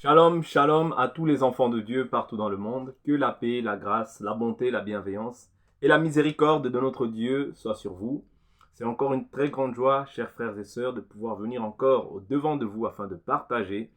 Shalom, shalom à tous les enfants de Dieu partout dans le monde. Que la paix, la grâce, la bonté, la bienveillance et la miséricorde de notre Dieu soient sur vous. C'est encore une très grande joie, chers frères et sœurs, de pouvoir venir encore au devant de vous afin de partager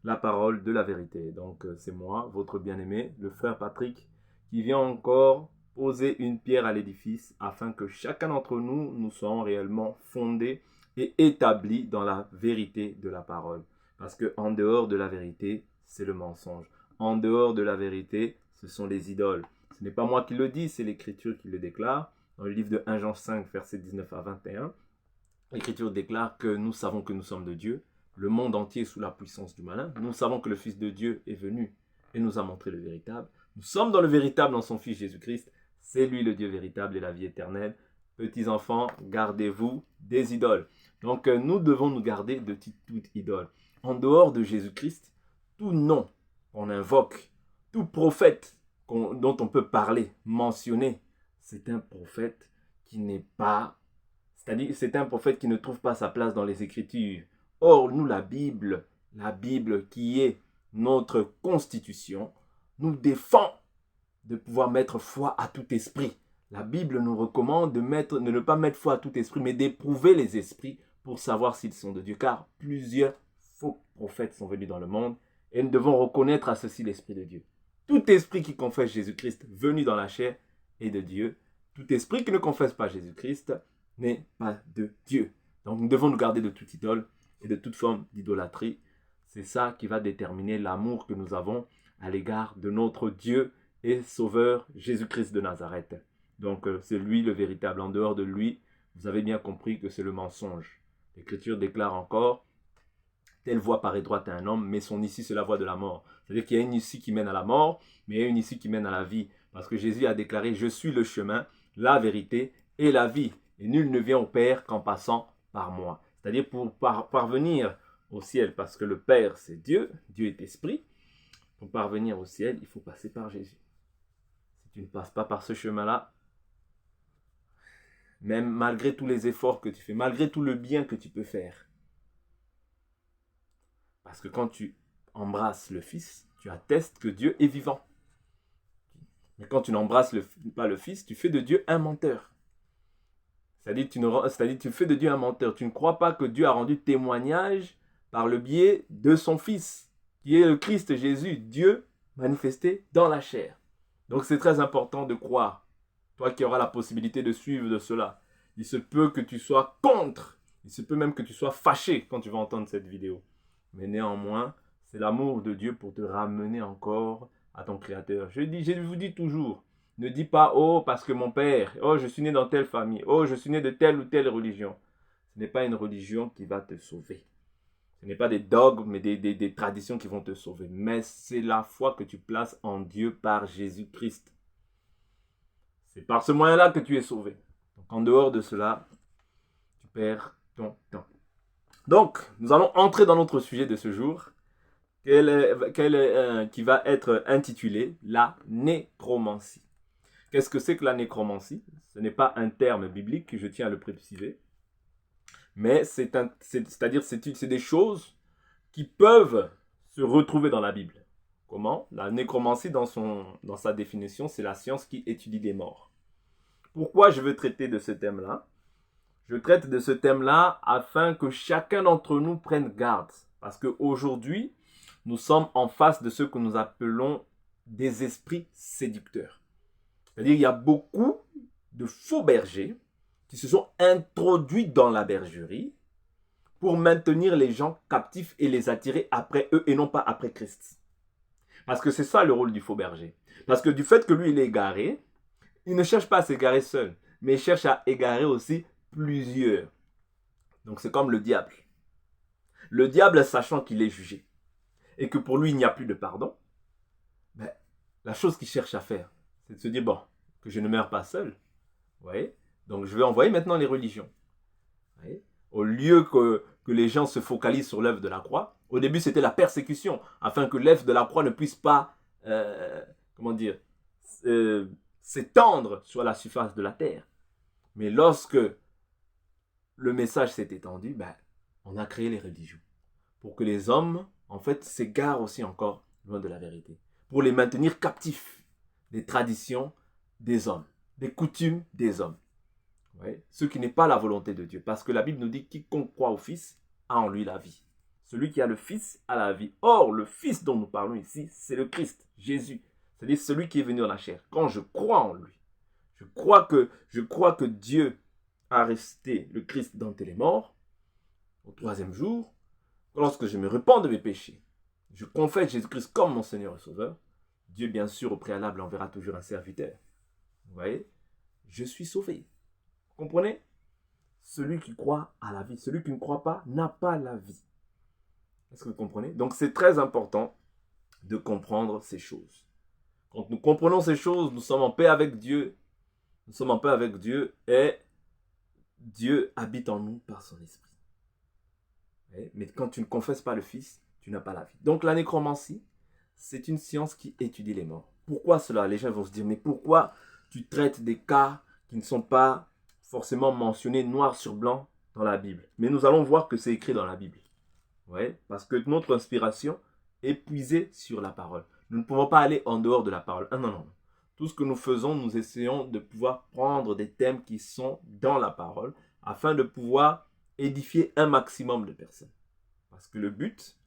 la parole de la vérité. Donc c'est moi, votre bien-aimé, le frère Patrick, qui vient encore poser une pierre à l'édifice afin que chacun d'entre nous, nous soyons réellement fondés et établis dans la vérité de la parole. Parce qu'en dehors de la vérité, c'est le mensonge. En dehors de la vérité, ce sont les idoles. Ce n'est pas moi qui le dis, c'est l'Écriture qui le déclare. Dans le livre de 1 Jean 5, versets 19 à 21, l'Écriture déclare que nous savons que nous sommes de Dieu. Le monde entier est sous la puissance du malin. Nous savons que le Fils de Dieu est venu et nous a montré le véritable. Nous sommes dans le véritable dans son Fils Jésus-Christ. C'est lui le Dieu véritable et la vie éternelle. Petits enfants, gardez-vous des idoles. Donc nous devons nous garder de toute idole. En dehors de Jésus-Christ, tout nom qu'on invoque, tout prophète dont on peut parler, mentionner, c'est un prophète qui n'est pas, c'est-à-dire c'est un prophète qui ne trouve pas sa place dans les Écritures. Or, nous, la Bible qui est notre constitution, nous défend de pouvoir mettre foi à tout esprit. La Bible nous recommande de ne pas mettre foi à tout esprit, mais d'éprouver les esprits pour savoir s'ils sont de Dieu. Car plusieurs faux prophètes sont venus dans le monde et nous devons reconnaître à ceci l'Esprit de Dieu. Tout esprit qui confesse Jésus-Christ venu dans la chair est de Dieu. Tout esprit qui ne confesse pas Jésus-Christ n'est pas de Dieu. Donc nous devons nous garder de toute idole et de toute forme d'idolâtrie. C'est ça qui va déterminer l'amour que nous avons à l'égard de notre Dieu et Sauveur Jésus-Christ de Nazareth. Donc c'est lui le véritable. En dehors de lui, vous avez bien compris que c'est le mensonge. L'Écriture déclare encore: telle voie paraît droite à un homme, mais son issue, c'est la voie de la mort. C'est-à-dire qu'il y a une issue qui mène à la mort, mais il y a une issue qui mène à la vie. Parce que Jésus a déclaré: je suis le chemin, la vérité et la vie. Et nul ne vient au Père qu'en passant par moi. C'est-à-dire pour parvenir au ciel, parce que le Père, c'est Dieu, Dieu est esprit. Pour parvenir au ciel, il faut passer par Jésus. Si tu ne passes pas par ce chemin-là, même malgré tous les efforts que tu fais, malgré tout le bien que tu peux faire, parce que quand tu embrasses le Fils, tu attestes que Dieu est vivant. Mais quand tu n'embrasses pas le Fils, tu fais de Dieu un menteur. C'est-à-dire tu fais de Dieu un menteur. Tu ne crois pas que Dieu a rendu témoignage par le biais de son Fils, qui est le Christ Jésus, Dieu manifesté dans la chair. Donc c'est très important de croire. Toi qui auras la possibilité de suivre de cela, il se peut que tu sois contre. Il se peut même que tu sois fâché quand tu vas entendre cette vidéo. Mais néanmoins, c'est l'amour de Dieu pour te ramener encore à ton Créateur. Je vous dis toujours, ne dis pas: oh, parce que mon père, oh, je suis né dans telle famille, oh, je suis né de telle ou telle religion. Ce n'est pas une religion qui va te sauver. Ce n'est pas des dogmes, mais des traditions qui vont te sauver. Mais c'est la foi que tu places en Dieu par Jésus-Christ. C'est par ce moyen-là que tu es sauvé. Donc en dehors de cela, tu perds ton temps. Donc, nous allons entrer dans notre sujet de ce jour, qui va être intitulé la nécromancie. Qu'est-ce que c'est que la nécromancie? Ce n'est pas un terme biblique, je tiens à le préciser, mais c'est-à-dire c'est des choses qui peuvent se retrouver dans la Bible. Comment? La nécromancie, dans sa définition, c'est la science qui étudie les morts. Pourquoi je veux traiter de ce thème-là? Je traite de ce thème-là afin que chacun d'entre nous prenne garde. Parce qu'aujourd'hui, nous sommes en face de ce que nous appelons des esprits séducteurs. C'est-à-dire qu'il y a beaucoup de faux bergers qui se sont introduits dans la bergerie pour maintenir les gens captifs et les attirer après eux et non pas après Christ. Parce que c'est ça le rôle du faux berger. Parce que du fait que lui, il est égaré, il ne cherche pas à s'égarer seul, mais il cherche à égarer aussi plusieurs. Donc c'est comme le diable. Le diable, sachant qu'il est jugé et que pour lui il n'y a plus de pardon, ben, la chose qu'il cherche à faire, c'est de se dire: bon, que je ne meurs pas seul. Vous voyez? Donc je vais envoyer maintenant les religions. Vous voyez? Au lieu que les gens se focalisent sur l'œuvre de la croix, au début c'était la persécution, afin que l'œuvre de la croix ne puisse pas, s'étendre sur la surface de la terre. Mais lorsque le message s'est étendu, on a créé les religions pour que les hommes en fait, s'égarent aussi encore loin de la vérité. Pour les maintenir captifs des traditions des hommes, des coutumes des hommes. Ouais. Ce qui n'est pas la volonté de Dieu. Parce que la Bible nous dit que quiconque croit au Fils a en lui la vie. Celui qui a le Fils a la vie. Or, le Fils dont nous parlons ici, c'est le Christ, Jésus. C'est-à-dire celui qui est venu en la chair. Quand je crois en lui, je crois que Dieu a resté le Christ d'entre les morts, au troisième jour, lorsque je me repens de mes péchés, je confesse Jésus-Christ comme mon Seigneur et Sauveur, Dieu, bien sûr, au préalable, enverra toujours un serviteur. Vous voyez? Je suis sauvé. Vous comprenez? Celui qui croit a la vie. Celui qui ne croit pas n'a pas la vie. Est-ce que vous comprenez? Donc, c'est très important de comprendre ces choses. Quand nous comprenons ces choses, nous sommes en paix avec Dieu. Nous sommes en paix avec Dieu et Dieu habite en nous par son esprit. Mais quand tu ne confesses pas le Fils, tu n'as pas la vie. Donc, la nécromancie, c'est une science qui étudie les morts. Pourquoi cela? Les gens vont se dire, mais pourquoi tu traites des cas qui ne sont pas forcément mentionnés noir sur blanc dans la Bible? Mais nous allons voir que c'est écrit dans la Bible. Ouais, parce que notre inspiration est puisée sur la parole. Nous ne pouvons pas aller en dehors de la parole. Ah, non, non. Tout ce que nous faisons, nous essayons de pouvoir prendre des thèmes qui sont dans la parole afin de pouvoir édifier un maximum de personnes. Parce que le but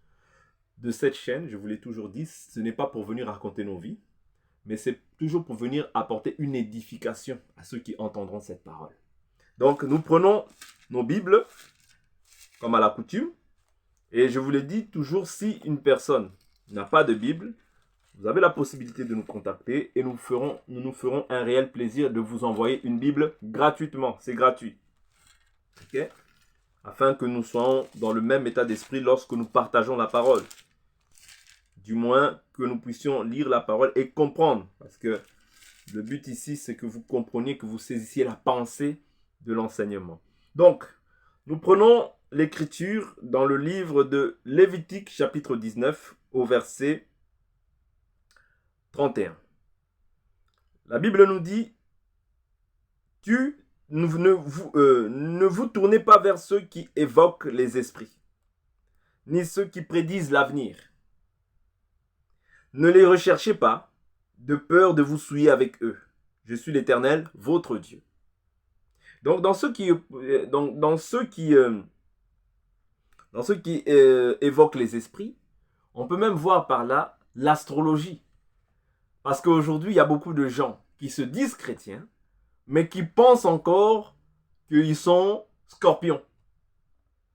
de cette chaîne, je vous l'ai toujours dit, ce n'est pas pour venir raconter nos vies, mais c'est toujours pour venir apporter une édification à ceux qui entendront cette parole. Donc, nous prenons nos Bibles, comme à la coutume, et je vous l'ai dit, toujours si une personne n'a pas de Bible, vous avez la possibilité de nous contacter et nous nous ferons un réel plaisir de vous envoyer une Bible gratuitement. C'est gratuit. Ok? Afin que nous soyons dans le même état d'esprit lorsque nous partageons la parole. Du moins, que nous puissions lire la parole et comprendre. Parce que le but ici, c'est que vous compreniez, que vous saisissiez la pensée de l'enseignement. Donc, nous prenons l'écriture dans le livre de Lévitique, chapitre 19, au verset 31. La Bible nous dit, ne vous tournez pas vers ceux qui évoquent les esprits, ni ceux qui prédisent l'avenir. Ne les recherchez pas, de peur de vous souiller avec eux. Je suis l'Éternel, votre Dieu. Donc, dans ceux qui évoquent les esprits, on peut même voir par là l'astrologie. Parce qu'aujourd'hui, il y a beaucoup de gens qui se disent chrétiens, mais qui pensent encore qu'ils sont scorpions,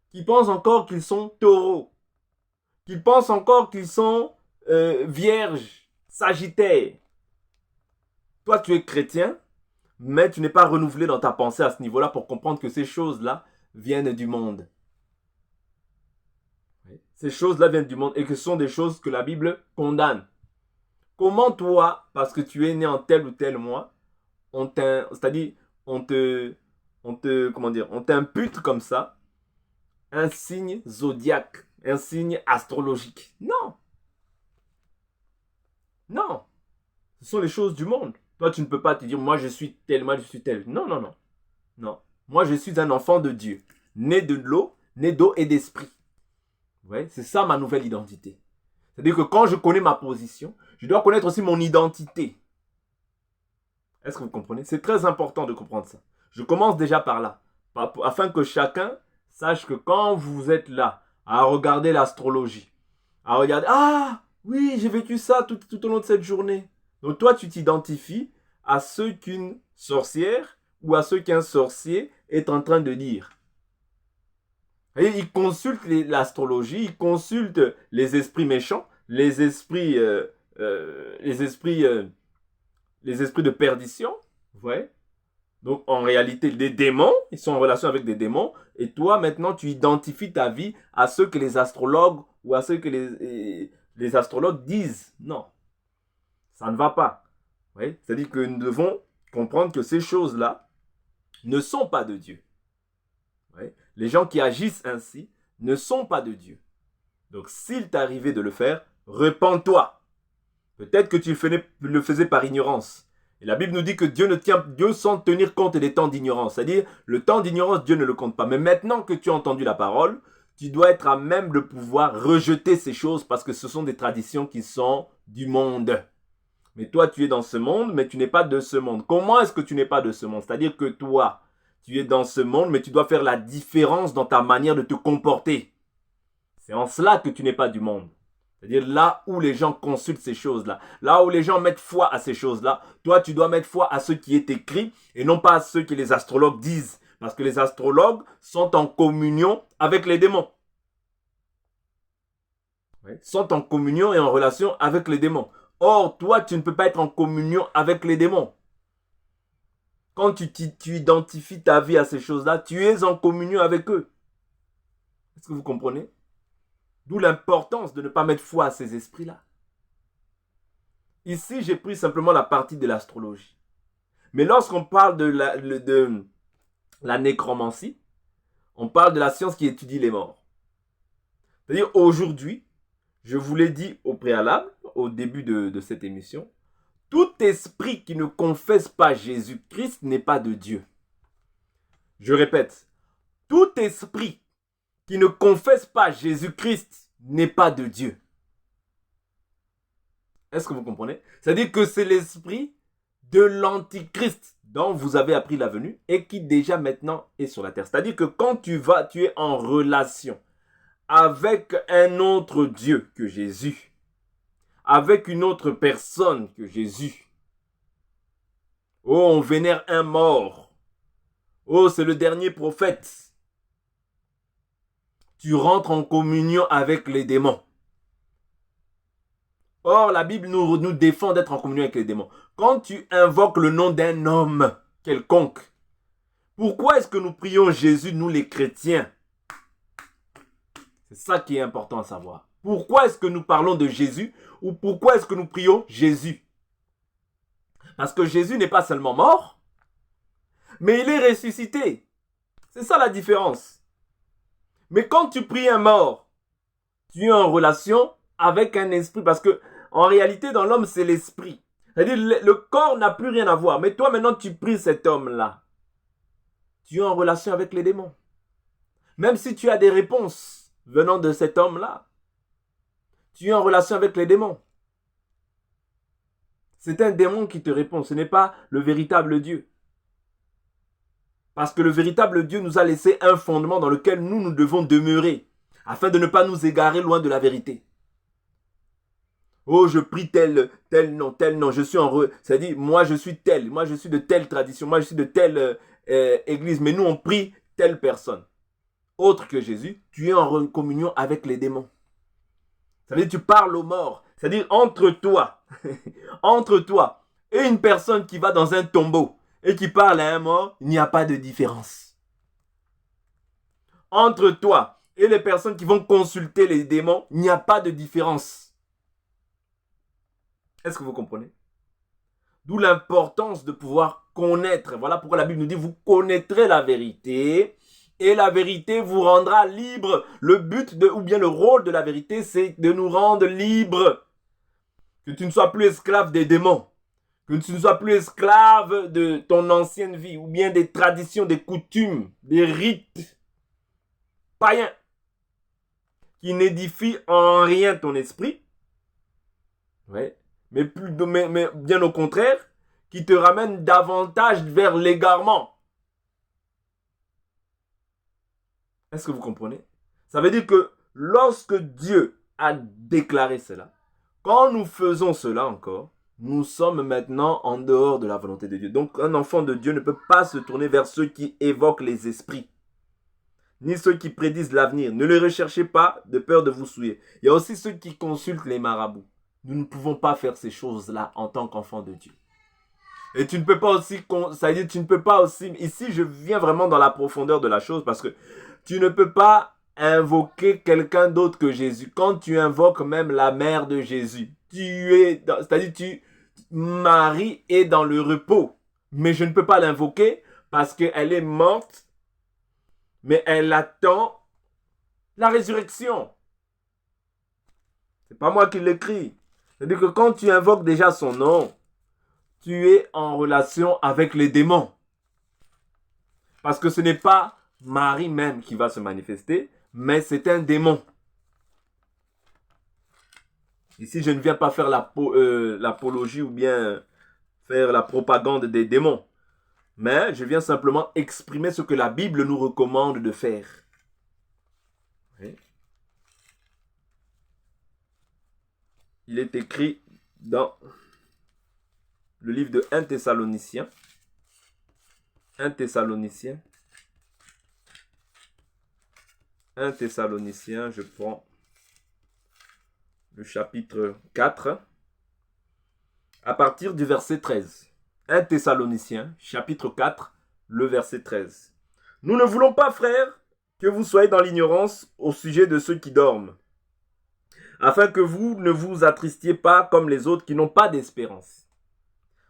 qui pensent encore qu'ils sont taureaux, qui pensent encore qu'ils sont vierges, sagittaires. Toi, tu es chrétien, mais tu n'es pas renouvelé dans ta pensée à ce niveau-là pour comprendre que ces choses-là viennent du monde. Ces choses-là viennent du monde et que ce sont des choses que la Bible condamne. Comment toi, parce que tu es né en tel ou tel mois, on t'impute comme ça un signe zodiaque, un signe astrologique? Non. Non. Ce sont les choses du monde. Toi, tu ne peux pas te dire, moi, je suis tel, moi, je suis tel. Non, non, non. Non. Moi, je suis un enfant de Dieu, né de l'eau, né d'eau et d'esprit. Ouais, c'est ça ma nouvelle identité. C'est-à-dire que quand je connais ma position, je dois connaître aussi mon identité. Est-ce que vous comprenez? C'est très important de comprendre ça. Je commence déjà par là, afin que chacun sache que quand vous êtes là, à regarder l'astrologie, à regarder, ah, oui, j'ai vécu ça tout au long de cette journée. Donc toi, tu t'identifies à ce qu'une sorcière ou à ce qu'un sorcier est en train de dire. Et il consulte l'astrologie, il consulte les esprits méchants, les esprits de perdition. Vous voyez? Donc en réalité, les démons, ils sont en relation avec des démons. Et toi, maintenant, tu identifies ta vie à ce que les astrologues ou à ce que les astrologues disent. Non, ça ne va pas. Vous voyez? C'est-à-dire que nous devons comprendre que ces choses-là ne sont pas de Dieu. Vous voyez? Les gens qui agissent ainsi ne sont pas de Dieu. Donc, s'il t'est arrivé de le faire, repens-toi. Peut-être que tu le faisais par ignorance. Et la Bible nous dit que Dieu sans tenir compte des temps d'ignorance. C'est-à-dire, le temps d'ignorance, Dieu ne le compte pas. Mais maintenant que tu as entendu la parole, tu dois être à même de pouvoir rejeter ces choses parce que ce sont des traditions qui sont du monde. Mais toi, tu es dans ce monde, mais tu n'es pas de ce monde. Comment est-ce que tu n'es pas de ce monde? C'est-à-dire que toi, tu es dans ce monde, mais tu dois faire la différence dans ta manière de te comporter. C'est en cela que tu n'es pas du monde. C'est-à-dire là où les gens consultent ces choses-là, là où les gens mettent foi à ces choses-là, toi, tu dois mettre foi à ce qui est écrit et non pas à ce que les astrologues disent. Parce que les astrologues sont en communion avec les démons. Oui. Sont en communion et en relation avec les démons. Or, toi, tu ne peux pas être en communion avec les démons. Quand tu identifies ta vie à ces choses-là, tu es en communion avec eux. Est-ce que vous comprenez? D'où l'importance de ne pas mettre foi à ces esprits-là. Ici, j'ai pris simplement la partie de l'astrologie. Mais lorsqu'on parle de la nécromancie, on parle de la science qui étudie les morts. C'est-à-dire aujourd'hui, je vous l'ai dit au préalable, au début de cette émission, tout esprit qui ne confesse pas Jésus-Christ n'est pas de Dieu. Je répète, tout esprit qui ne confesse pas Jésus-Christ n'est pas de Dieu. Est-ce que vous comprenez? C'est-à-dire que c'est l'esprit de l'antichrist dont vous avez appris la venue et qui déjà maintenant est sur la terre. C'est-à-dire que quand tu es en relation avec un autre Dieu que Jésus, avec une autre personne que Jésus. Oh, on vénère un mort. Oh, c'est le dernier prophète. Tu rentres en communion avec les démons. Or, la Bible nous défend d'être en communion avec les démons. Quand tu invoques le nom d'un homme quelconque, pourquoi est-ce que nous prions Jésus, nous les chrétiens? C'est ça qui est important à savoir. Pourquoi est-ce que nous parlons de Jésus ou pourquoi est-ce que nous prions Jésus? Parce que Jésus n'est pas seulement mort, mais il est ressuscité. C'est ça la différence. Mais quand tu pries un mort, tu es en relation avec un esprit parce que en réalité dans l'homme c'est l'esprit. C'est-à-dire le corps n'a plus rien à voir. Mais toi maintenant tu pries cet homme-là. Tu es en relation avec les démons. Même si tu as des réponses venant de cet homme-là, tu es en relation avec les démons. C'est un démon qui te répond. Ce n'est pas le véritable Dieu. Parce que le véritable Dieu nous a laissé un fondement dans lequel nous devons demeurer, afin de ne pas nous égarer loin de la vérité. Oh, je prie tel nom, je suis c'est-à-dire, moi je suis tel, moi je suis de telle tradition, moi je suis de telle église, mais nous on prie telle personne. Autre que Jésus, tu es en communion avec les démons. Ça veut dire que tu parles aux morts. C'est-à-dire entre toi et une personne qui va dans un tombeau et qui parle à un mort, il n'y a pas de différence. Entre toi et les personnes qui vont consulter les démons, il n'y a pas de différence. Est-ce que vous comprenez? D'où l'importance de pouvoir connaître. Voilà pourquoi la Bible nous dit, vous connaîtrez la vérité et la vérité vous rendra libre. Le but ou bien le rôle de la vérité, c'est de nous rendre libres. Que tu ne sois plus esclave des démons. Que tu ne sois plus esclave de ton ancienne vie ou bien des traditions, des coutumes, des rites païens qui n'édifient en rien ton esprit. Ouais. Mais bien au contraire, qui te ramènent davantage vers l'égarement. Est-ce que vous comprenez? Ça veut dire que lorsque Dieu a déclaré cela, quand nous faisons cela encore, nous sommes maintenant en dehors de la volonté de Dieu. Donc un enfant de Dieu ne peut pas se tourner vers ceux qui évoquent les esprits, ni ceux qui prédisent l'avenir. Ne les recherchez pas de peur de vous souiller. Il y a aussi ceux qui consultent les marabouts. Nous ne pouvons pas faire ces choses-là en tant qu'enfant de Dieu. Et tu ne peux pas aussi, c'est-à-dire tu ne peux pas aussi, ici je viens vraiment dans la profondeur de la chose parce que tu ne peux pas invoquer quelqu'un d'autre que Jésus. Quand tu invoques même la mère de Jésus, c'est-à-dire Marie est dans le repos. Mais je ne peux pas l'invoquer parce qu'elle est morte, mais elle attend la résurrection. C'est pas moi qui l'écris. C'est-à-dire que quand tu invoques déjà son nom, tu es en relation avec les démons. Parce que ce n'est pas Marie même qui va se manifester, mais c'est un démon. Ici, je ne viens pas faire l'apologie ou bien faire la propagande des démons. Mais je viens simplement exprimer ce que la Bible nous recommande de faire. Oui. Il est écrit dans le livre de 1 Thessaloniciens. 1 Thessaloniciens. 1 Thessaloniciens, je prends le chapitre 4, à partir du verset 13. 1 Thessaloniciens, chapitre 4, le verset 13. Nous ne voulons pas, frères, que vous soyez dans l'ignorance au sujet de ceux qui dorment, afin que vous ne vous attristiez pas comme les autres qui n'ont pas d'espérance.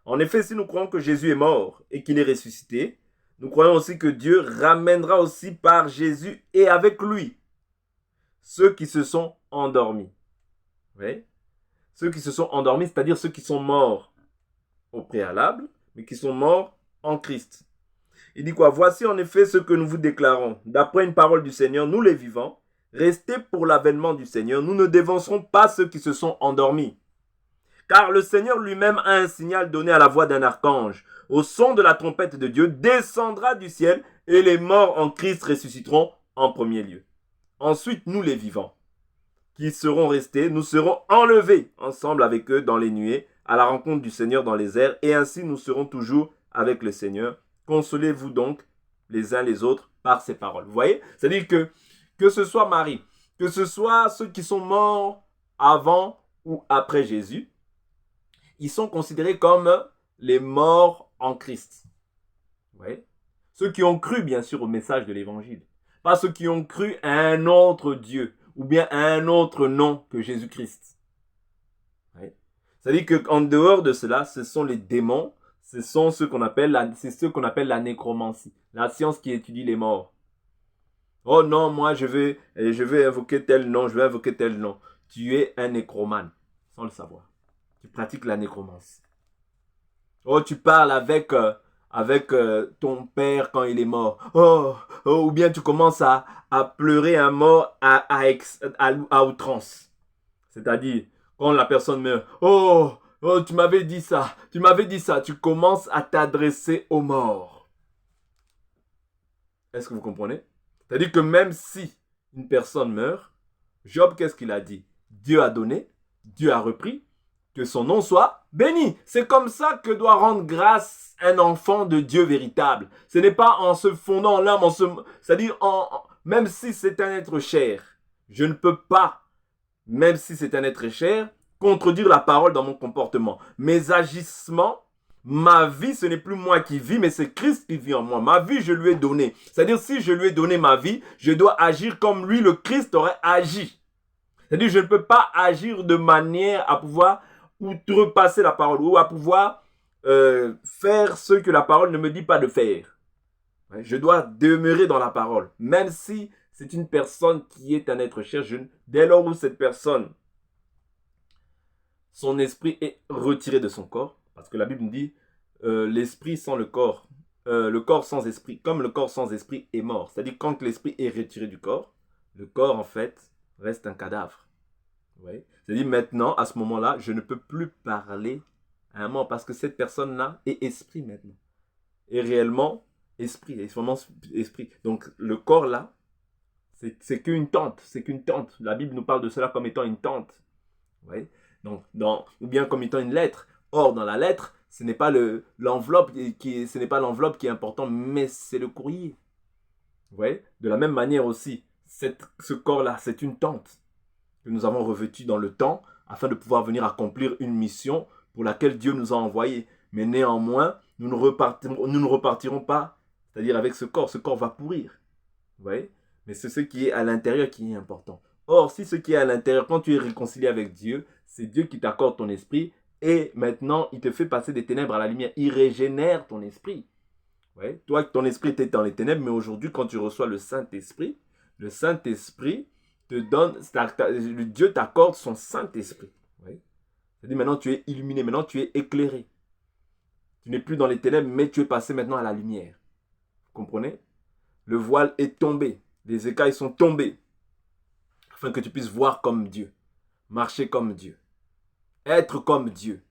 En effet, si nous croyons que Jésus est mort et qu'il est ressuscité, nous croyons aussi que Dieu ramènera aussi par Jésus et avec lui ceux qui se sont endormis. Oui. Ceux qui se sont endormis, c'est-à-dire ceux qui sont morts au préalable, mais qui sont morts en Christ. Il dit quoi? Voici en effet ce que nous vous déclarons. D'après une parole du Seigneur, nous les vivants, restez pour l'avènement du Seigneur. Nous ne dévancerons pas ceux qui se sont endormis. Car le Seigneur lui-même a un signal donné à la voix d'un archange. Au son de la trompette de Dieu, descendra du ciel et les morts en Christ ressusciteront en premier lieu. Ensuite, nous les vivants, qui seront restés, nous serons enlevés ensemble avec eux dans les nuées, à la rencontre du Seigneur dans les airs, et ainsi nous serons toujours avec le Seigneur. Consolez-vous donc les uns les autres par ces paroles. Vous voyez? C'est-à-dire que ce soit Marie, que ce soit ceux qui sont morts avant ou après Jésus, ils sont considérés comme les morts en Christ. Vous voyez? Ceux qui ont cru, bien sûr, au message de l'Évangile. Pas ceux qui ont cru à un autre Dieu ou bien à un autre nom que Jésus-Christ. Oui. C'est-à-dire qu'en dehors de cela, ce sont les démons, ce sont ce qu'on appelle la nécromancie, la science qui étudie les morts. Oh non, moi je vais invoquer tel nom, je vais invoquer tel nom. Tu es un nécromane, sans le savoir. Tu pratiques la nécromancie. Oh, tu parles avec ton père quand il est mort. Ou bien tu commences à pleurer un mort à outrance. C'est-à-dire, quand la personne meurt, tu m'avais dit ça, tu commences à t'adresser aux morts. Est-ce que vous comprenez? C'est-à-dire que même si une personne meurt, Job, qu'est-ce qu'il a dit? Dieu a donné, Dieu a repris, que son nom soit béni. C'est comme ça que doit rendre grâce un enfant de Dieu véritable. Ce n'est pas en se fondant en l'âme, c'est-à-dire même si c'est un être cher. Je ne peux pas, même si c'est un être cher, contredire la parole dans mon comportement. Mes agissements, ma vie, ce n'est plus moi qui vis, mais c'est Christ qui vit en moi. Ma vie, je lui ai donné. C'est-à-dire, si je lui ai donné ma vie, je dois agir comme lui, le Christ, aurait agi. C'est-à-dire, je ne peux pas agir de manière à pouvoir outrepasser la parole ou à pouvoir faire ce que la parole ne me dit pas de faire. Je dois demeurer dans la parole. Même si c'est une personne qui est un être cher, dès lors où cette personne, son esprit est retiré de son corps, parce que la Bible nous dit l'esprit sans le corps sans esprit, comme le corps sans esprit est mort. C'est-à-dire quand l'esprit est retiré du corps, le corps en fait reste un cadavre. Ouais. C'est-à-dire maintenant, à ce moment-là, je ne peux plus parler à un mort parce que cette personne-là est esprit maintenant. Et réellement, esprit, est vraiment esprit. Donc le corps là, c'est qu'une tente, c'est qu'une tente. La Bible nous parle de cela comme étant une tente. Ouais. Donc, ou bien comme étant une lettre. Or, dans la lettre, ce n'est pas l'enveloppe qui est important, mais c'est le courrier. Ouais. De la même manière aussi, ce corps-là, c'est une tente que nous avons revêtu dans le temps afin de pouvoir venir accomplir une mission pour laquelle Dieu nous a envoyés. Mais néanmoins, nous ne repartirons pas, c'est-à-dire avec ce corps va pourrir. Vous voyez? Mais c'est ce qui est à l'intérieur qui est important. Or, si ce qui est à l'intérieur, quand tu es réconcilié avec Dieu, c'est Dieu qui t'accorde ton esprit et maintenant, il te fait passer des ténèbres à la lumière. Il régénère ton esprit. Ouais. Toi, ton esprit était dans les ténèbres, mais aujourd'hui, quand tu reçois le Saint-Esprit te donne, Dieu t'accorde son Saint-Esprit. Oui. C'est-à-dire maintenant tu es illuminé, maintenant tu es éclairé. Tu n'es plus dans les ténèbres, mais tu es passé maintenant à la lumière. Vous comprenez? Le voile est tombé, les écailles sont tombées. afin que tu puisses voir comme Dieu, marcher comme Dieu, être comme Dieu.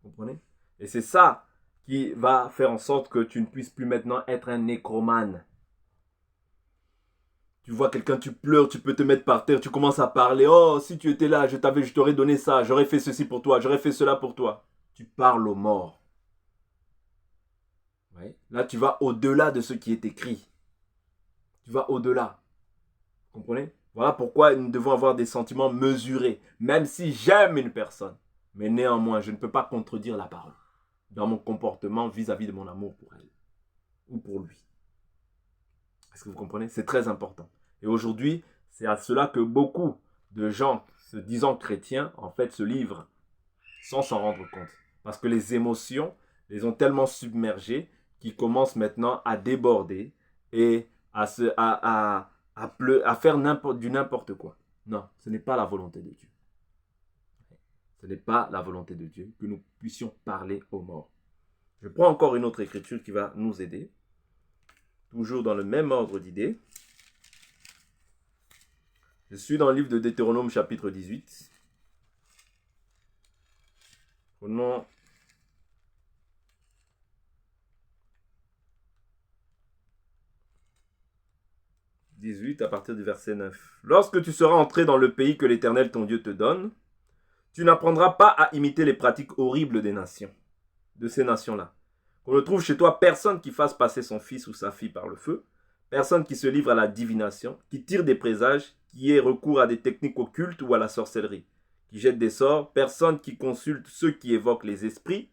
Vous comprenez? Et c'est ça qui va faire en sorte que tu ne puisses plus maintenant être un nécromane. Tu vois quelqu'un, tu pleures, tu peux te mettre par terre, tu commences à parler. Oh, si tu étais là, je t'aurais donné ça, j'aurais fait ceci pour toi, j'aurais fait cela pour toi. Tu parles aux morts. Ouais. Là, tu vas au-delà de ce qui est écrit. Tu vas au-delà. Vous comprenez? Voilà pourquoi nous devons avoir des sentiments mesurés. Même si j'aime une personne, mais néanmoins, je ne peux pas contredire la parole dans mon comportement vis-à-vis de mon amour pour elle ou pour lui. Est-ce que vous comprenez? C'est très important. Et aujourd'hui, c'est à cela que beaucoup de gens se disant chrétiens, en fait, se livrent sans s'en rendre compte. Parce que les émotions les ont tellement submergés qu'ils commencent maintenant à déborder et à faire du n'importe quoi. Non, ce n'est pas la volonté de Dieu. Ce n'est pas la volonté de Dieu que nous puissions parler aux morts. Je prends encore une autre écriture qui va nous aider. Toujours dans le même ordre d'idées. Je suis dans le livre de Deutéronome chapitre 18. Prenons à partir du verset 9. Lorsque tu seras entré dans le pays que l'Éternel ton Dieu te donne, tu n'apprendras pas à imiter les pratiques horribles des nations, de ces nations-là. Qu'on ne trouve chez toi personne qui fasse passer son fils ou sa fille par le feu, personne qui se livre à la divination, qui tire des présages, qui ait recours à des techniques occultes ou à la sorcellerie, qui jette des sorts, personne qui consulte ceux qui évoquent les esprits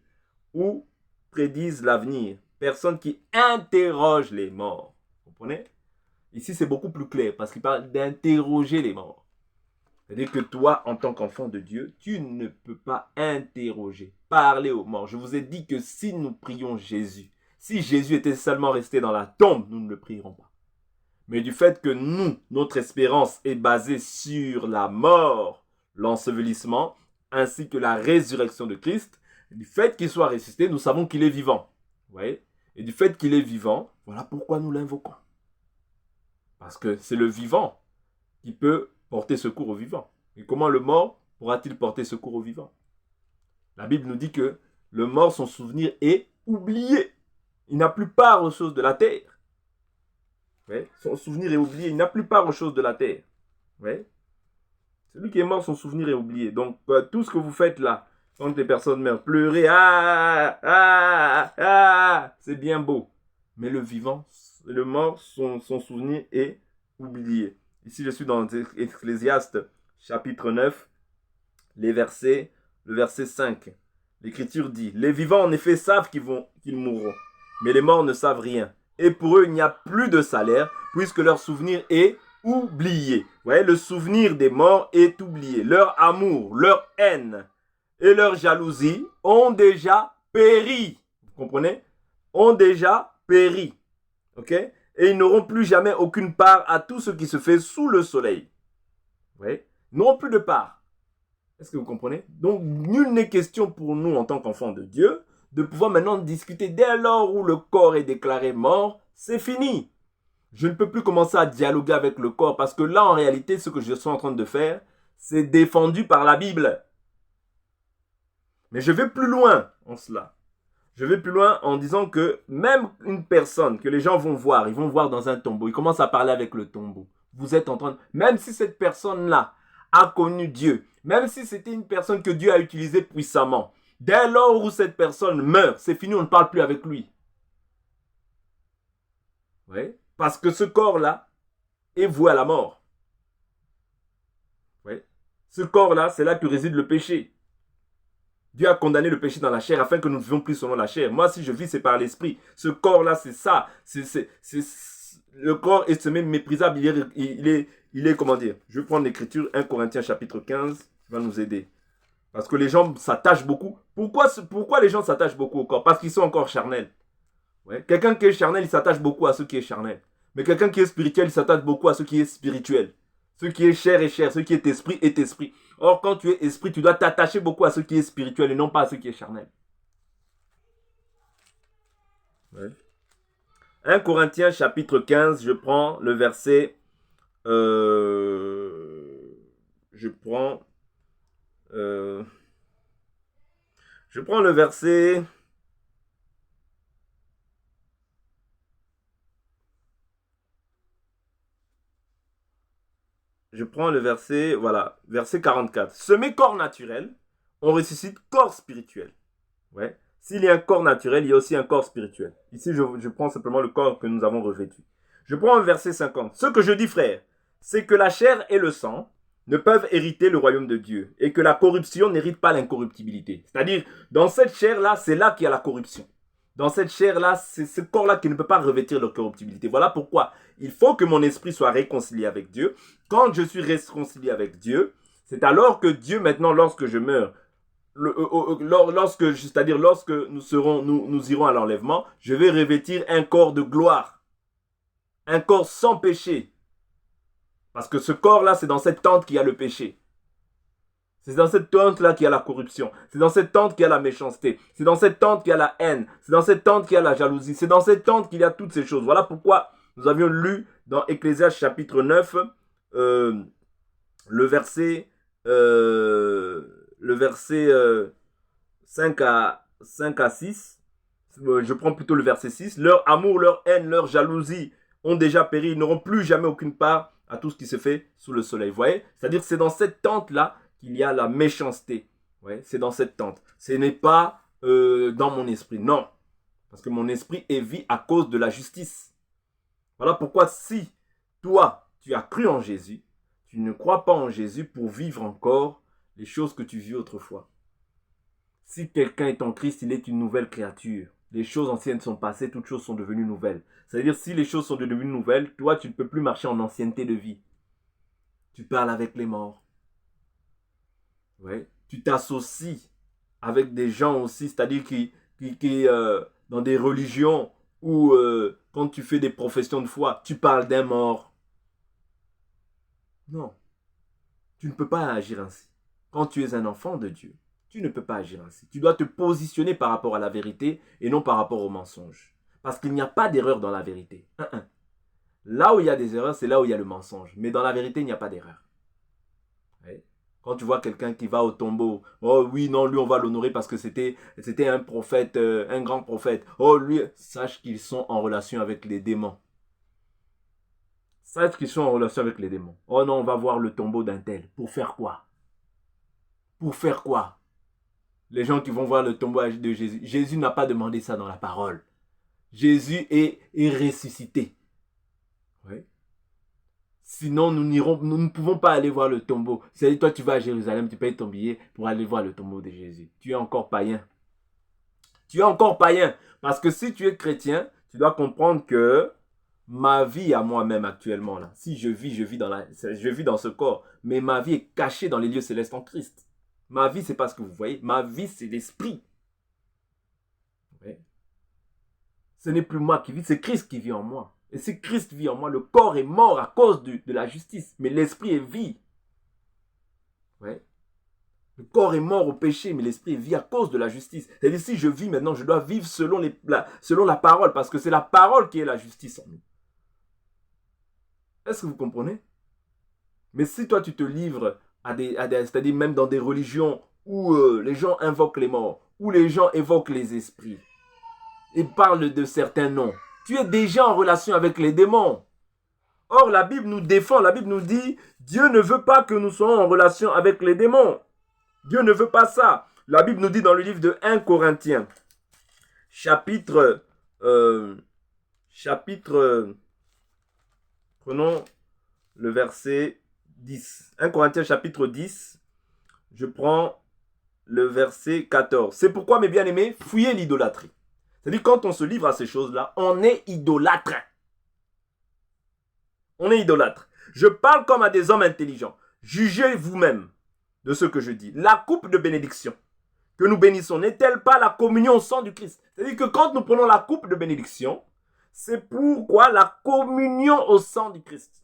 ou prédisent l'avenir, personne qui interroge les morts. Vous comprenez? Ici, c'est beaucoup plus clair parce qu'il parle d'interroger les morts. C'est-à-dire que toi, en tant qu'enfant de Dieu, tu ne peux pas interroger, parler aux morts. Je vous ai dit que si nous prions Jésus, si Jésus était seulement resté dans la tombe, nous ne le prierons pas. Mais du fait que nous, notre espérance est basée sur la mort, l'ensevelissement, ainsi que la résurrection de Christ, du fait qu'il soit ressuscité, nous savons qu'il est vivant. Vous voyez? Et du fait qu'il est vivant, voilà pourquoi nous l'invoquons. Parce que c'est le vivant qui peut porter secours au vivant. Et comment le mort pourra-t-il porter secours au vivant? La Bible nous dit que le mort, son souvenir est oublié. Il n'a plus part aux choses de la terre. Ouais. Son souvenir est oublié. Il n'a plus part aux choses de la terre. Ouais. Celui qui est mort, son souvenir est oublié. Donc, tout ce que vous faites là, quand les personnes meurent, pleurer, c'est bien beau. Mais le vivant, le mort, son souvenir est oublié. Ici, je suis dans Ecclésiaste, chapitre 9, le verset 5. L'Écriture dit, les vivants en effet savent qu'ils mourront, mais les morts ne savent rien. Et pour eux, il n'y a plus de salaire, puisque leur souvenir est oublié. Vous voyez, le souvenir des morts est oublié. Leur amour, leur haine et leur jalousie ont déjà péri. Vous comprenez? Ont déjà péri. Ok? Et ils n'auront plus jamais aucune part à tout ce qui se fait sous le soleil. Vous voyez? Ils n'auront plus de part. Est-ce que vous comprenez? Donc, nul n'est question pour nous, en tant qu'enfants de Dieu, de pouvoir maintenant discuter dès lors où le corps est déclaré mort, c'est fini. Je ne peux plus commencer à dialoguer avec le corps parce que là, en réalité, ce que je suis en train de faire, c'est défendu par la Bible. Mais je vais plus loin en cela. Je vais plus loin en disant que même une personne que les gens vont voir, ils vont voir dans un tombeau, ils commencent à parler avec le tombeau. Vous êtes en train de... Même si cette personne-là a connu Dieu, même si c'était une personne que Dieu a utilisée puissamment, dès lors où cette personne meurt, c'est fini, on ne parle plus avec lui. Oui. Parce que ce corps-là est voué à la mort. Oui. Ce corps-là, c'est là que réside le péché. Dieu a condamné le péché dans la chair afin que nous ne vivions plus selon la chair. Moi, si je vis, c'est par l'esprit. Ce corps-là, c'est ça. Le corps est semé méprisable. Il est, comment dire? Je vais prendre l'écriture, 1 Corinthiens chapitre 15, qui va nous aider. Parce que les gens s'attachent beaucoup. Pourquoi les gens s'attachent beaucoup au corps? Parce qu'ils sont encore charnels. Ouais. Quelqu'un qui est charnel, il s'attache beaucoup à ce qui est charnel. Mais quelqu'un qui est spirituel, il s'attache beaucoup à ce qui est spirituel. Ce qui est chair est chair, ce qui est esprit est esprit. Or, quand tu es esprit, tu dois t'attacher beaucoup à ce qui est spirituel et non pas à ce qui est charnel. Ouais. 1 Corinthiens chapitre 15, je prends le verset je prends le verset. Je prends le verset, voilà, verset 44. Semé corps naturel, on ressuscite corps spirituel. Ouais. S'il y a un corps naturel, il y a aussi un corps spirituel. Ici, je prends simplement le corps que nous avons revêtu. Je prends un verset 50. Ce que je dis, frère, c'est que la chair et le sang ne peuvent hériter le royaume de Dieu et que la corruption n'hérite pas l'incorruptibilité. C'est-à-dire, dans cette chair-là, c'est là qu'il y a la corruption. Dans cette chair-là, c'est ce corps-là qui ne peut pas revêtir leur corruptibilité. Voilà pourquoi il faut que mon esprit soit réconcilié avec Dieu. Quand je suis réconcilié avec Dieu, c'est alors que Dieu, maintenant, lorsque je meurs, c'est-à-dire lorsque nous irons à l'enlèvement, je vais revêtir un corps de gloire, un corps sans péché. Parce que ce corps-là, c'est dans cette tente qu'il y a le péché. C'est dans cette tente-là qu'il y a la corruption. C'est dans cette tente qu'il y a la méchanceté. C'est dans cette tente qu'il y a la haine. C'est dans cette tente qu'il y a la jalousie. C'est dans cette tente qu'il y a toutes ces choses. Voilà pourquoi nous avions lu dans Ecclésiaste chapitre 9, le verset 5 à 6. Je prends plutôt le verset 6. Leur amour, leur haine, leur jalousie ont déjà péri. Ils n'auront plus jamais aucune part à tout ce qui se fait sous le soleil. Vous voyez? C'est-à-dire que c'est dans cette tente-là qu'il y a la méchanceté. Ouais, c'est dans cette tente. Ce n'est pas dans mon esprit. Non. Parce que mon esprit est vie à cause de la justice. Voilà pourquoi si toi, tu as cru en Jésus, tu ne crois pas en Jésus pour vivre encore les choses que tu vis autrefois. Si quelqu'un est en Christ, il est une nouvelle créature. Les choses anciennes sont passées, toutes choses sont devenues nouvelles. C'est-à-dire, si les choses sont devenues nouvelles, toi, tu ne peux plus marcher en ancienneté de vie. Tu parles avec les morts. Ouais. Tu t'associes avec des gens aussi, c'est-à-dire qui dans des religions où quand tu fais des professions de foi, tu parles d'un mort. Non. Tu ne peux pas agir ainsi. Quand tu es un enfant de Dieu, tu ne peux pas agir ainsi. Tu dois te positionner par rapport à la vérité et non par rapport au mensonge. Parce qu'il n'y a pas d'erreur dans la vérité. Là où il y a des erreurs, c'est là où il y a le mensonge. Mais dans la vérité, il n'y a pas d'erreur. Ouais. Quand tu vois quelqu'un qui va au tombeau, oh oui, non, lui on va l'honorer parce que c'était un prophète, un grand prophète. Oh lui, sache qu'ils sont en relation avec les démons. Sache qu'ils sont en relation avec les démons. Oh non, on va voir le tombeau d'un tel. Pour faire quoi? Pour faire quoi? Les gens qui vont voir le tombeau de Jésus. Jésus n'a pas demandé ça dans la parole. Jésus est ressuscité. Oui. Sinon, nous ne pouvons pas aller voir le tombeau. C'est-à-dire, toi, tu vas à Jérusalem, tu payes ton billet pour aller voir le tombeau de Jésus. Tu es encore païen. Tu es encore païen. Parce que si tu es chrétien, tu dois comprendre que ma vie à moi-même actuellement, là, si je vis dans ce corps, mais ma vie est cachée dans les lieux célestes en Christ. Ma vie, c'est pas ce que vous voyez. Ma vie, c'est l'esprit. Oui. Ce n'est plus moi qui vis, c'est Christ qui vit en moi. Et si Christ vit en moi, le corps est mort à cause de la justice, mais l'esprit est vie. Ouais. Le corps est mort au péché, mais l'esprit est vie à cause de la justice. C'est-à-dire, si je vis maintenant, je dois vivre selon la parole, parce que c'est la parole qui est la justice en nous. Est-ce que vous comprenez? Mais si toi, tu te livres c'est-à-dire même dans des religions où les gens invoquent les morts, où les gens évoquent les esprits, et parlent de certains noms, tu es déjà en relation avec les démons. Or, la Bible nous défend, la Bible nous dit, Dieu ne veut pas que nous soyons en relation avec les démons. Dieu ne veut pas ça. La Bible nous dit dans le livre de 1 Corinthiens, prenons le verset 10. 1 Corinthiens chapitre 10, je prends le verset 14. C'est pourquoi, mes bien-aimés, fuyez l'idolâtrie. C'est-à-dire, quand on se livre à ces choses-là, on est idolâtre. On est idolâtre. Je parle comme à des hommes intelligents. Jugez vous-même de ce que je dis. La coupe de bénédiction que nous bénissons n'est-elle pas la communion au sang du Christ? C'est-à-dire que quand nous prenons la coupe de bénédiction, c'est pourquoi la communion au sang du Christ.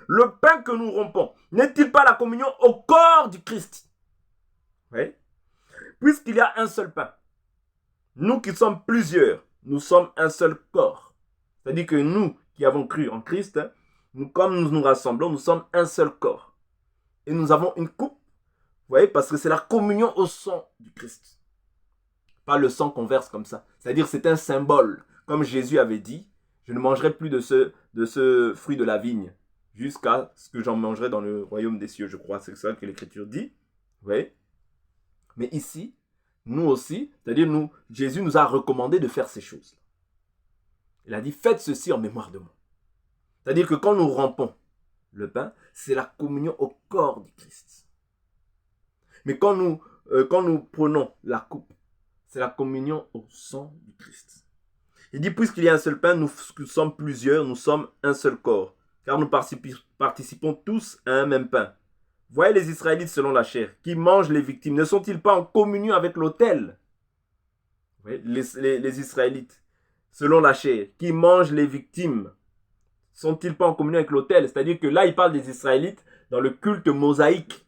Le pain que nous rompons, n'est-il pas la communion au corps du Christ? Oui. Puisqu'il y a un seul pain, nous qui sommes plusieurs, nous sommes un seul corps. C'est-à-dire que nous qui avons cru en Christ, comme nous nous rassemblons, nous sommes un seul corps. et nous avons une coupe. Vous voyez, parce que c'est la communion au sang du Christ. Pas le sang qu'on verse comme ça. C'est-à-dire c'est un symbole. Comme Jésus avait dit, je ne mangerai plus de ce fruit de la vigne jusqu'à ce que j'en mangerai dans le royaume des cieux, je crois. C'est ça que l'Écriture dit. Vous voyez? Mais ici, nous aussi, c'est-à-dire Jésus nous a recommandé de faire ces choses. Il a dit, faites ceci en mémoire de moi. C'est-à-dire que quand nous rampons le pain, c'est la communion au corps du Christ. Mais quand nous prenons la coupe, c'est la communion au sang du Christ. Il dit, puisqu'il y a un seul pain, nous sommes plusieurs, nous sommes un seul corps, car nous participons tous à un même pain. Voyez les Israélites selon la chair, qui mangent les victimes, ne sont-ils pas en communion avec l'autel? Les Israélites, selon la chair, qui mangent les victimes, sont-ils pas en communion avec l'autel? C'est-à-dire que là, il parle des Israélites dans le culte mosaïque,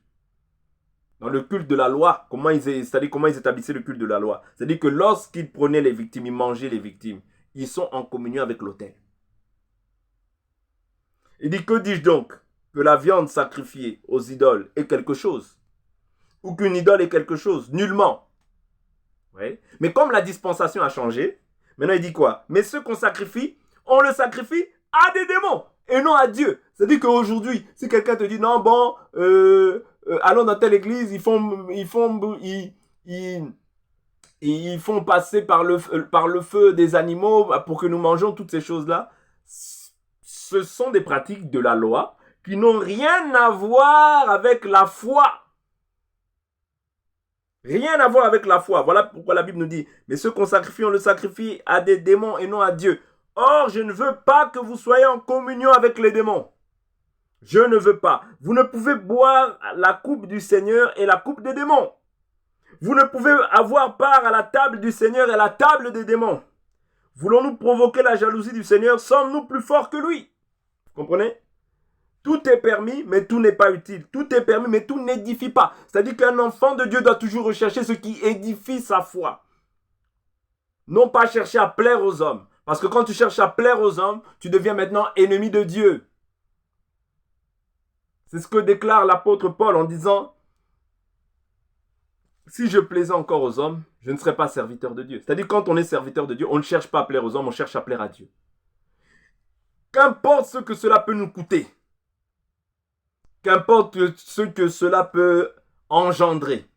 dans le culte de la loi. C'est-à-dire comment ils établissaient le culte de la loi. C'est-à-dire que lorsqu'ils prenaient les victimes, ils mangeaient les victimes, ils sont en communion avec l'autel. Il dit, que dis-je donc? Que la viande sacrifiée aux idoles est quelque chose? Ou qu'une idole est quelque chose? Nullement. Ouais. Mais comme la dispensation a changé, maintenant il dit quoi? Mais ceux qu'on sacrifie, on le sacrifie à des démons et non à Dieu. C'est-à-dire qu'aujourd'hui, si quelqu'un te dit non, bon, allons dans telle église, ils font passer par le feu des animaux pour que nous mangeons toutes ces choses-là. Ce sont des pratiques de la loi qui n'ont rien à voir avec la foi. Rien à voir avec la foi. Voilà pourquoi la Bible nous dit, mais ceux qu'on sacrifie, on le sacrifie à des démons et non à Dieu. Or, je ne veux pas que vous soyez en communion avec les démons. Je ne veux pas. Vous ne pouvez boire la coupe du Seigneur et la coupe des démons. Vous ne pouvez avoir part à la table du Seigneur et à la table des démons. Voulons-nous provoquer la jalousie du Seigneur? Sommes-nous plus forts que lui? Vous comprenez? Tout est permis, mais tout n'est pas utile. Tout est permis, mais tout n'édifie pas. C'est-à-dire qu'un enfant de Dieu doit toujours rechercher ce qui édifie sa foi. Non pas chercher à plaire aux hommes. Parce que quand tu cherches à plaire aux hommes, tu deviens maintenant ennemi de Dieu. C'est ce que déclare l'apôtre Paul en disant, si je plaisais encore aux hommes, je ne serais pas serviteur de Dieu. C'est-à-dire quand on est serviteur de Dieu, on ne cherche pas à plaire aux hommes, on cherche à plaire à Dieu. Qu'importe ce que cela peut nous coûter. Qu'importe ce que cela peut engendrer.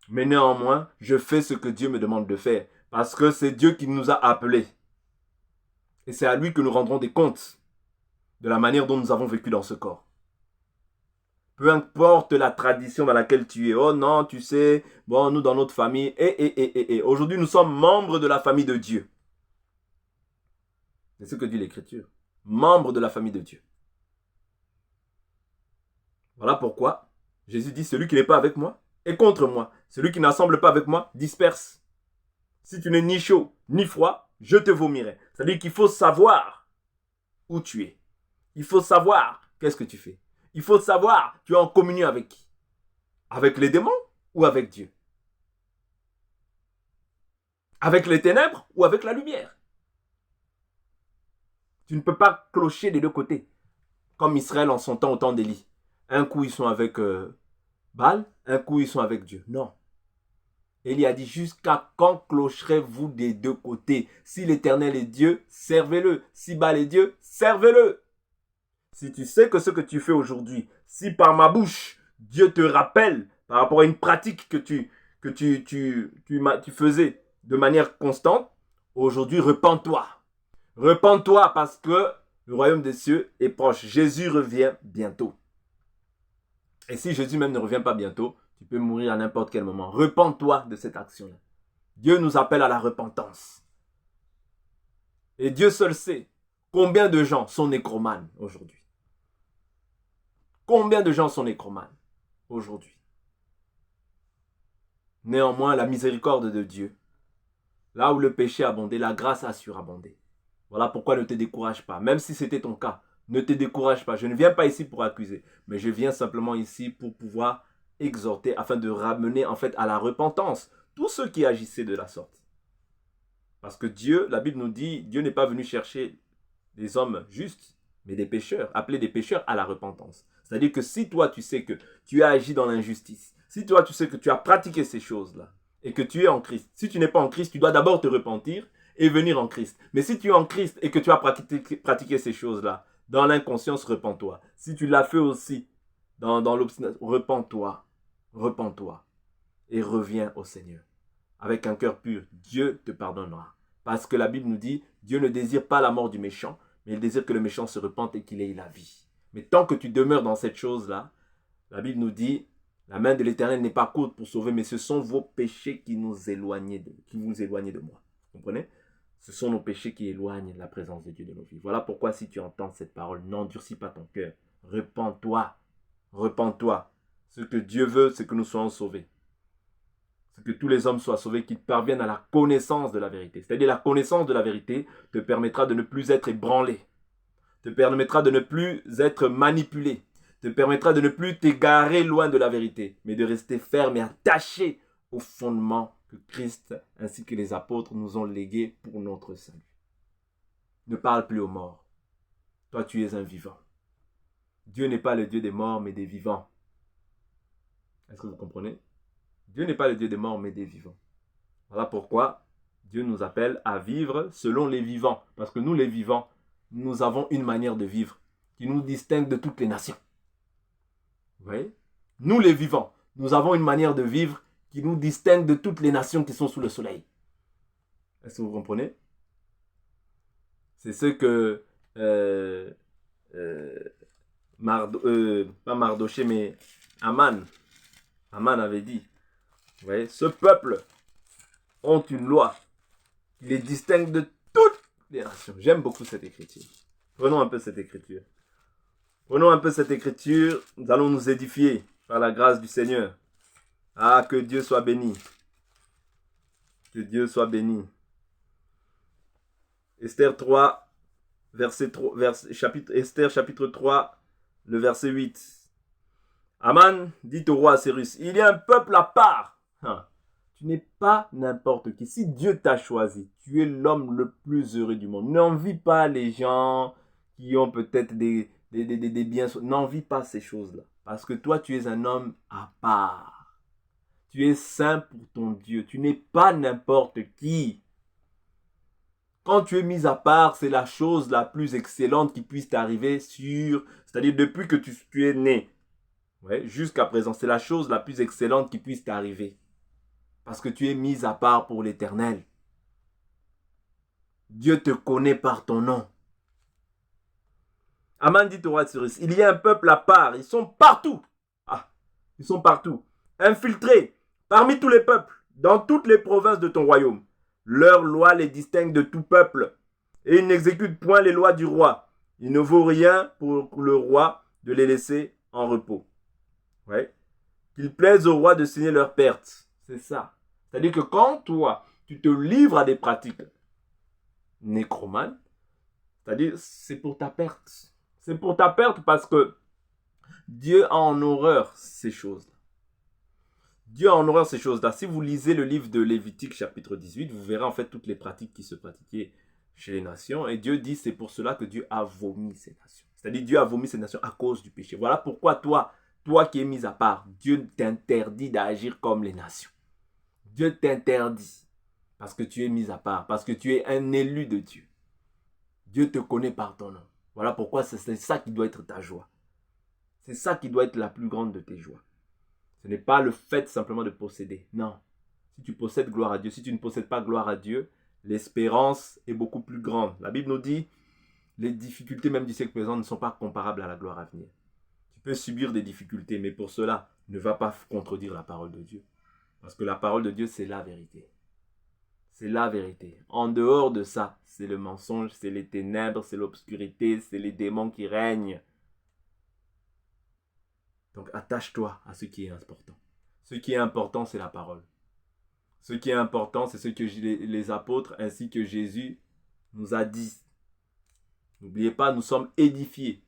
Mais néanmoins, je fais ce que Dieu me demande de faire. Parce que c'est Dieu qui nous a appelés. Et c'est à lui que nous rendrons des comptes de la manière dont nous avons vécu dans ce corps. Peu importe la tradition dans laquelle tu es. Oh non, tu sais, bon, nous dans notre famille. Aujourd'hui, nous sommes membres de la famille de Dieu. C'est ce que dit l'Écriture. Membres de la famille de Dieu. Voilà pourquoi Jésus dit, celui qui n'est pas avec moi est contre moi. Celui qui n'assemble pas avec moi disperse. Si tu n'es ni chaud ni froid, je te vomirai. C'est-à-dire qu'il faut savoir où tu es. Il faut savoir qu'est-ce que tu fais. Il faut savoir, tu es en communion avec qui? Avec les démons ou avec Dieu? Avec les ténèbres ou avec la lumière? Tu ne peux pas clocher des deux côtés. Comme Israël en son temps au temps d'Élie. Un coup ils sont avec Baal, un coup ils sont avec Dieu. Non. Élie a dit, jusqu'à quand clocherez-vous des deux côtés? Si l'Éternel est Dieu, servez-le. Si Baal est Dieu, servez-le. Si tu sais que ce que tu fais aujourd'hui, si par ma bouche, Dieu te rappelle par rapport à une pratique que tu faisais de manière constante, aujourd'hui, repens-toi. Repens-toi parce que le royaume des cieux est proche. Jésus revient bientôt. Et si Jésus même ne revient pas bientôt, tu peux mourir à n'importe quel moment. Repens-toi de cette action-là. Dieu nous appelle à la repentance. Et Dieu seul sait combien de gens sont nécromanes aujourd'hui. Combien de gens sont nécromanes aujourd'hui? Néanmoins, la miséricorde de Dieu, là où le péché a abondé, la grâce a surabondé. Voilà pourquoi ne te décourage pas. Même si c'était ton cas, ne te décourage pas. Je ne viens pas ici pour accuser, mais je viens simplement ici pour pouvoir exhorter afin de ramener en fait à la repentance tous ceux qui agissaient de la sorte. Parce que Dieu, la Bible nous dit, Dieu n'est pas venu chercher des hommes justes, mais des pécheurs, appelés des pécheurs à la repentance. C'est-à-dire que si toi, tu sais que tu as agi dans l'injustice, si toi, tu sais que tu as pratiqué ces choses-là, et que tu es en Christ, si tu n'es pas en Christ, tu dois d'abord te repentir et venir en Christ. Mais si tu es en Christ et que tu as pratiqué ces choses-là, dans l'inconscience, repens-toi. Si tu l'as fait aussi dans l'obstination, repens-toi, repens-toi et reviens au Seigneur. Avec un cœur pur, Dieu te pardonnera. Parce que la Bible nous dit, Dieu ne désire pas la mort du méchant, mais il désire que le méchant se repente et qu'il ait la vie. Mais tant que tu demeures dans cette chose-là, la Bible nous dit, la main de l'Éternel n'est pas courte pour sauver, mais ce sont vos péchés qui vous éloignent de moi. Vous comprenez? Ce sont nos péchés qui éloignent la présence de Dieu de nos vies. Voilà pourquoi si tu entends cette parole, n'endurcis pas ton cœur. Repens-toi. Repens-toi. Ce que Dieu veut, c'est que nous soyons sauvés. C'est que tous les hommes soient sauvés, qu'ils parviennent à la connaissance de la vérité. C'est-à-dire la connaissance de la vérité te permettra de ne plus être ébranlé. Te permettra de ne plus être manipulé. Te permettra de ne plus t'égarer loin de la vérité, mais de rester ferme et attaché au fondement que Christ ainsi que les apôtres nous ont légué pour notre salut. Ne parle plus aux morts. Toi, tu es un vivant. Dieu n'est pas le Dieu des morts, mais des vivants. Est-ce que vous comprenez? Dieu n'est pas le Dieu des morts, mais des vivants. Voilà pourquoi Dieu nous appelle à vivre selon les vivants. Parce que nous, les vivants, nous avons une manière de vivre qui nous distingue de toutes les nations. Vous voyez? Nous, les vivants, nous avons une manière de vivre qui nous distingue de toutes les nations qui sont sous le soleil. Est-ce que vous comprenez? C'est ce que pas Mardoché, mais Aman avait dit. Vous voyez, ce peuple ont une loi qui les distingue de toutes les nations. J'aime beaucoup cette écriture. Prenons un peu cette écriture. Prenons un peu cette écriture. Nous allons nous édifier par la grâce du Seigneur. Ah, que Dieu soit béni. Que Dieu soit béni. Esther 3, Esther chapitre 3, le verset 8. Aman dit au roi Cyrus, il y a un peuple à part. Tu n'es pas n'importe qui. Si Dieu t'a choisi, tu es l'homme le plus heureux du monde. N'envie pas les gens qui ont peut-être des biens. N'envie pas ces choses-là. Parce que toi, tu es un homme à part. Tu es saint pour ton Dieu. Tu n'es pas n'importe qui. Quand tu es mis à part, c'est la chose la plus excellente qui puisse t'arriver c'est-à-dire depuis que tu es né. Ouais, jusqu'à présent, c'est la chose la plus excellente qui puisse t'arriver. Parce que tu es mis à part pour l'éternel. Dieu te connaît par ton nom. Aman dit au roi Cyrus, il y a un peuple à part, ils sont partout. Ah, ils sont partout. Infiltrés parmi tous les peuples, dans toutes les provinces de ton royaume. Leurs lois les distinguent de tout peuple. Et ils n'exécutent point les lois du roi. Il ne vaut rien pour le roi de les laisser en repos. Ouais. Qu'il plaise au roi de signer leurs pertes. C'est ça. C'est-à-dire que quand toi, tu te livres à des pratiques nécromanes, c'est-à-dire c'est pour ta perte. C'est pour ta perte parce que Dieu a en horreur ces choses-là. Dieu a en horreur ces choses-là. Si vous lisez le livre de Lévitique chapitre 18, vous verrez en fait toutes les pratiques qui se pratiquaient chez les nations. Et Dieu dit c'est pour cela que Dieu a vomi ces nations. C'est-à-dire Dieu a vomi ces nations à cause du péché. Voilà pourquoi toi qui es mis à part, Dieu t'interdit d'agir comme les nations. Dieu t'interdit parce que tu es mis à part, parce que tu es un élu de Dieu. Dieu te connaît par ton nom. Voilà pourquoi c'est ça qui doit être ta joie. C'est ça qui doit être la plus grande de tes joies. Ce n'est pas le fait simplement de posséder. Non. Si tu possèdes, gloire à Dieu. Si tu ne possèdes pas, gloire à Dieu, l'espérance est beaucoup plus grande. La Bible nous dit, les difficultés même du siècle présent ne sont pas comparables à la gloire à venir. Tu peux subir des difficultés, mais pour cela, ne va pas contredire la parole de Dieu. Parce que la parole de Dieu, c'est la vérité. C'est la vérité. En dehors de ça, c'est le mensonge, c'est les ténèbres, c'est l'obscurité, c'est les démons qui règnent. Donc attache-toi à ce qui est important. Ce qui est important, c'est la parole. Ce qui est important, c'est ce que les apôtres ainsi que Jésus nous a dit. N'oubliez pas, nous sommes édifiés.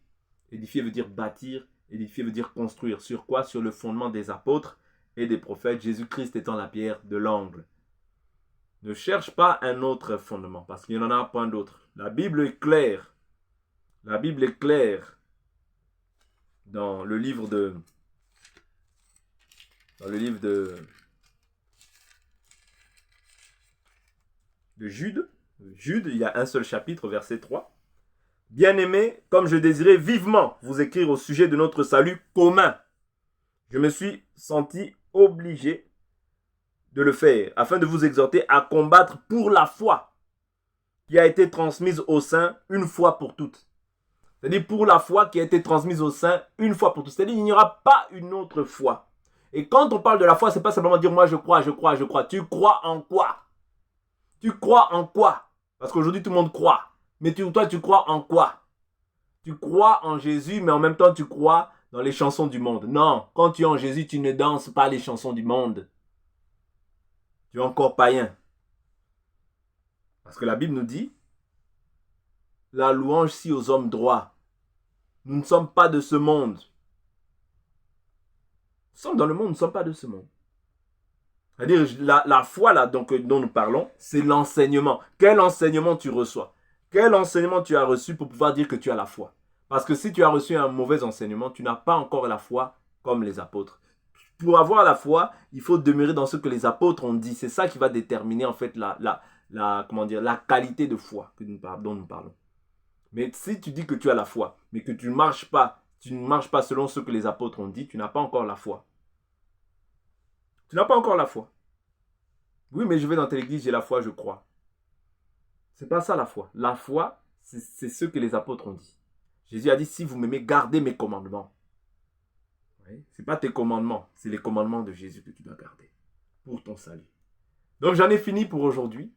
Édifier veut dire bâtir, édifier veut dire construire. Sur quoi? Sur le fondement des apôtres et des prophètes, Jésus-Christ étant la pierre de l'angle. Ne cherche pas un autre fondement, parce qu'il n'y en a point d'autre. La Bible est claire. La Bible est claire. dans le livre de Jude. Jude, il y a un seul chapitre, verset 3. Bien-aimés, comme je désirais vivement vous écrire au sujet de notre salut commun, je me suis senti obligé de le faire, afin de vous exhorter à combattre pour la foi qui a été transmise aux saints une fois pour toutes. C'est-à-dire pour la foi qui a été transmise aux saints une fois pour toutes. C'est-à-dire qu'il n'y aura pas une autre foi. Et quand on parle de la foi, ce n'est pas simplement dire moi je crois, je crois, je crois. Tu crois en quoi? Tu crois en quoi? Parce qu'aujourd'hui tout le monde croit. Mais toi tu crois en quoi? Tu crois en Jésus, mais en même temps tu crois dans les chansons du monde. Non, quand tu es en Jésus, tu ne danses pas les chansons du monde. Tu es encore païen. Parce que la Bible nous dit, la louange si aux hommes droits. Nous ne sommes pas de ce monde. Nous sommes dans le monde, nous ne sommes pas de ce monde. C'est-à-dire, la foi là, dont nous parlons, c'est l'enseignement. Quel enseignement tu reçois? Quel enseignement tu as reçu pour pouvoir dire que tu as la foi? Parce que si tu as reçu un mauvais enseignement, tu n'as pas encore la foi comme les apôtres. Pour avoir la foi, il faut demeurer dans ce que les apôtres ont dit. C'est ça qui va déterminer en fait la qualité de foi dont nous parlons. Mais si tu dis que tu as la foi, mais que tu ne marches pas selon ce que les apôtres ont dit, tu n'as pas encore la foi. Tu n'as pas encore la foi. Oui, mais je vais dans telle église, j'ai la foi, je crois. C'est pas ça la foi. La foi, c'est ce que les apôtres ont dit. Jésus a dit, si vous m'aimez, gardez mes commandements. Oui, ce n'est pas tes commandements, c'est les commandements de Jésus que tu dois garder pour ton salut. Donc j'en ai fini pour aujourd'hui.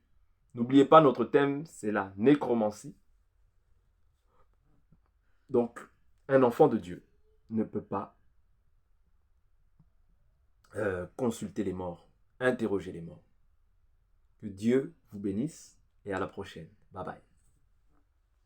N'oubliez pas, notre thème, c'est la nécromancie. Donc, un enfant de Dieu ne peut pas consulter les morts, interroger les morts. Que Dieu vous bénisse et à la prochaine. Bye bye.